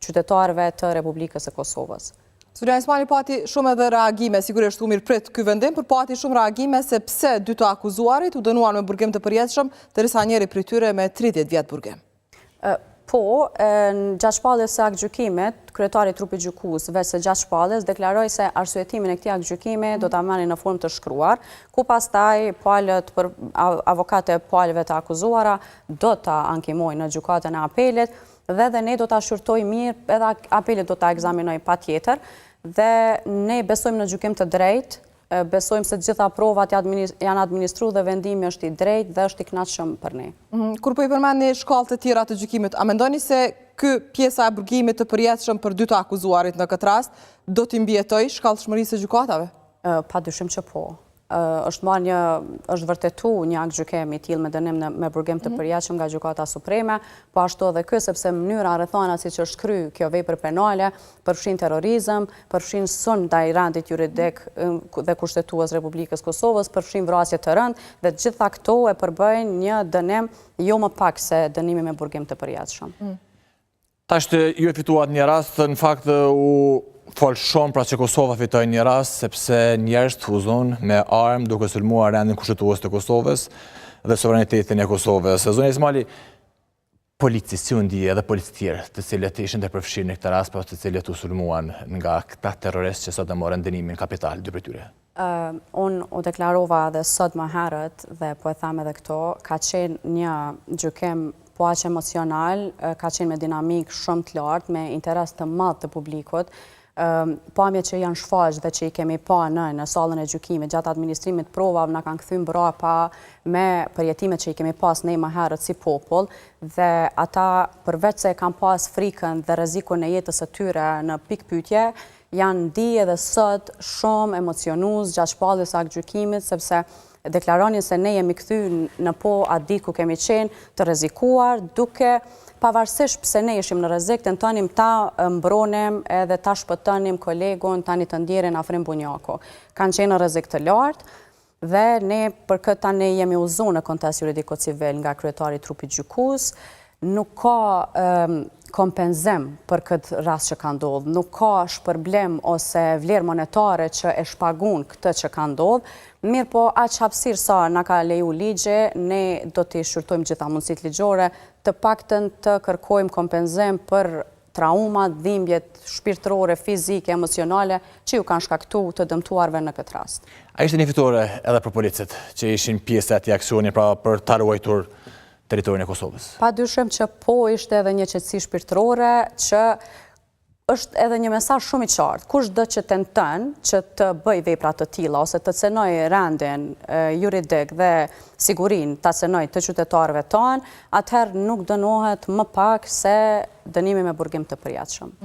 qytetarëve të Republikës së Kosovës. Sulejman Ismaili pati shumë edhe reagime, sigurisht u mirëprit ky vendim, por pati shumë reagime se pse dy të akuzuarit u dënuan me burgim të përjetshëm, ndërsa njëri prej tyre me 30 vjet burgim. Po, gjatë shpalljes së aktgjykimit, kryetari i trupit gjykues veç se gjatë shpalljes deklaroi se arsyetimin e këtij aktgjykimi do ta marrin në formë të shkruar, ku pastaj avokate palëve të akuzuara do ta ankimojnë në gjykatën e apelit dhe ne do ta shqyrtojmë mirë, edhe apelit do ta ekzaminojë patjetër dhe ne besojmë në gjykim të drejtë. Besojmë se gjitha provat janë administru dhe vendimi është i drejt dhe është i kënaqshëm për ne. Kur po i përmendni shkallët e tjera të gjykimit, a mendoni se ky pjesa e burgimit të përjetshëm për dy të akuzuarit në këtë rast do t'i mbijetojë shkallëshmërisë së gjykatave? Padyshim që po. Është vërtetu një aktgjykim i tillë me dënim me burgim të përjetshëm nga Gjykata Supreme, po ashtu edhe ky sepse mënyra rrethana siç është kry kjo vepër penale përfshin terrorizëm, përfshin sulm ndaj rendit juridik dhe kushtetues Republikës Kosovës, përfshin vrasje të rëndë dhe gjitha këto e përbëjnë një dënim jo më pak se dënimi me burgim të përjetshëm. Tash ju e fituat një rast, në fakt u folë shumë pra që Kosova fitoj një rast, sepse njerëz të fuzon me armë duke sulmuar rendin kushtetues të Kosovës dhe sovranitetin e Kosovës. Zona Ismaili, polici si u ndje edhe polici tjerë të cilët ishin të përfshirë në këtë rast, por të cilët u sulmuan nga këta terroristë që sot e morën dënimin kapital, dy prej tyre? Unë u deklarova edhe sot më herët dhe po e tham edhe këto, ka qenë një gjykim po aq emocional, ka qenë me dinamik shumë të lartë, me interes të madh të publikut. Pamje që janë shfaqë dhe që i kemi pa në sallën e gjykimit gjatë administrimit provave na kanë kthyr mbrapa me përjetimet që i kemi pas ne më herët si popull dhe ata përveç se kanë pas frikën dhe rrezikun e jetës së tyre në pikpyetje janë ndije edhe sot shumë emocionues gjatë shpalljes së aktgjykimit sepse deklaronin se ne jemi kthyer në po atë ditë ku kemi qenë të rrezikuar duke pavarësisht pse ne ishim në rrezik, tentonim ta mbronim edhe ta shpëtonim kolegun tani të ndjerin Afrim Bunjako. Kanë qenë në rrezik të lartë dhe ne për këtë tani jemi u zonë në kontest juridiko-civil nga kryetari i trupit gjykues. Nuk ka kompenzim për këtë rast që ka ndodhur, nuk ka shpërblem ose vlerë monetare që e shpagun këtë që ka ndodhur. Mirë po, aq hapësirë sa na ka leju ligje, ne do t'i shqyrtojmë gjitha mundësitë ligjore, të paktën të kërkojmë kompenzim për traumat, dhimbjet shpirtërore, fizike, emocionale që ju kanë shkaktuar të dëmtuarve në këtë rast. A ishte një fitore edhe për policët që ishin pjesë e atij aksioni pra për ta ruajtur territorin e Kosovës? Padyshim që po ishte edhe një qetësi shpirtërore që është edhe një mesazh shumë i qartë. Kush do që tenton që të bëj vepra të tilla ose të cenoj rendin juridik dhe sigurinë ta cenoj të qytetarëve tanë, atëherë nuk dënohet më pak se dënimi me burgim të përjetshëm.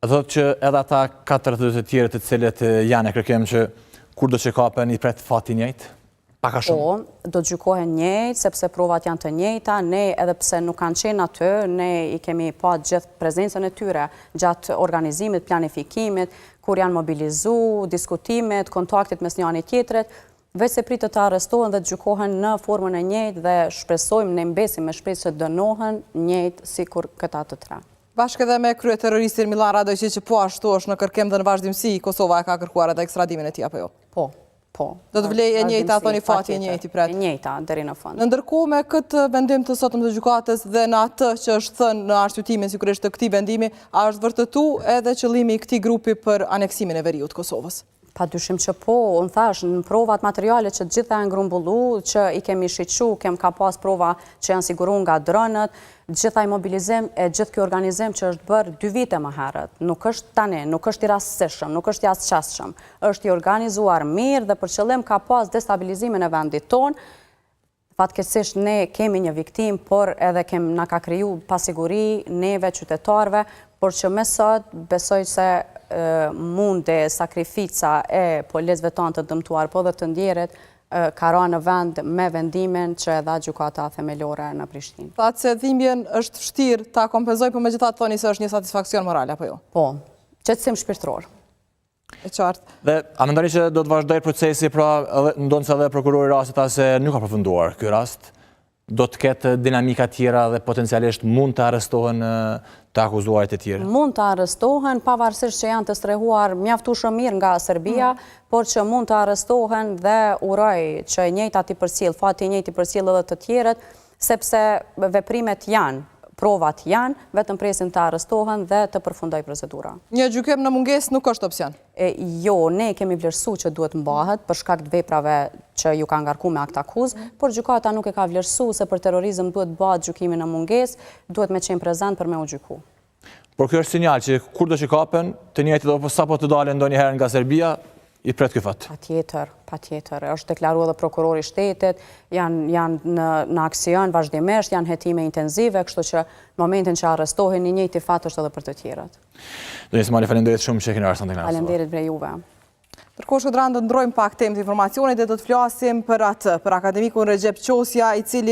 A thotë që edhe ata 40 të tjerë të cilët janë e kërkim që kur do që kapen i pret fati njëjtë? Paka shumë? Po, do të gjykohen njëjtë, sepse provat janë të njëjta, ne edhe pse nuk kanë qenë aty, ne i kemi pa gjithë prezencën e tyre gjatë organizimit, planifikimit, kur janë mobilizu, diskutimet, kontaktit mes njëri tjetrit, veç se pritet të arrestohen dhe të gjykohen në formën e njëjtë dhe shpresojmë, ne mbesim me shpresë që dënohen njëjtë sikur këta të tre. Bashkë edhe me kryeterroristin Milan Radojić që po ashtu është në kërkim dhe në vazhdimsi, Kosova e ka kërkuar edhe ekstradimin e tij apo jo? Po. Do të vlejë e njëjta, thoni fati e njëjti pret. E njëjta deri në fund. Ndërkohë me këtë vendim të sotëm të gjykatës dhe në atë që është thënë në arshyetimin sigurisht të këtij vendimi, a është vërtetuar edhe qëllimi i këtij grupi për aneksimin e veriut të Kosovës? Padyshim që po, unë thash, në provat materiale që gjitha janë grumbullu, që i kemi shiqu, ka pas prova që janë siguru nga dronët, gjitha i mobilizim e gjithë kjo organizim që është bërë 2 vite më herët. Nuk është tani, nuk është i rastësishëm, nuk është i jashtëqasshëm. Është i organizuar mirë dhe për qëllim ka pas destabilizimin e vendit tonë. Fatkeqësisht ne kemi një viktim, por edhe na ka kriju pasiguri neve qytetarve, por që me sot besoj se munde sakrifica e policëve tanë të dëmtuar, po dhe të ndjerit, ka ra në vend me vendimin që edhe gjykata themelore në Prishtinë. Thatë se dhimbjen është vështirë ta kompenzoj, por megjithatë thoni se është një satisfaksion moral apo jo? Po, qetësim shpirtëror. E qartë. Dhe a mendoni që do të vazhdojë procesi, pra ndonë se edhe prokurori rastit se nuk ka përfunduar ky rast? do të ketë dinamika tjera dhe potencialisht mund të arrestohen të akuzuarit e tjerë? Mund të arrestohen, pavarësisht që janë të strehuar mjaftueshëm mirë nga Serbia, por që mund të arrestohen dhe uroj që e njëjta t'i përcjell, fati i njëjtë i përcjell edhe të tjerët, sepse veprimet janë, provat janë, vetëm presin të arrestohen dhe të përfundoj procedura. Një gjykim në mungesë nuk është opsion. Jo, ne kemi vlerësuar që duhet mbahet për shkak të veprave që ju ka ngarkuar me akt akuzë, por gjykata nuk e ka vlerësuar se për terrorizëm duhet bëhet gjykimi në mungesë, duhet me qenë prezant për me u gjyku. Por kjo është sinjal që kur do që kapen, të njëjtët apo sapo të dalin ndonjëherë nga Serbia, i pret ky fat. Patjetër. Është deklaruar edhe prokurori i shtetit, janë në aksion vazhdimisht, janë hetime intensive, kështu që në momentin që arrestohen i njëjti fat është edhe për të tjerët. Donjë Smali, faleminderit shumë që keni ardhur në Faleminderit për juve. Ndërkohë Shkodran do ndrojmë pak temë të informacionit dhe do të flasim për atë, për akademikun Recep Qosja, i cili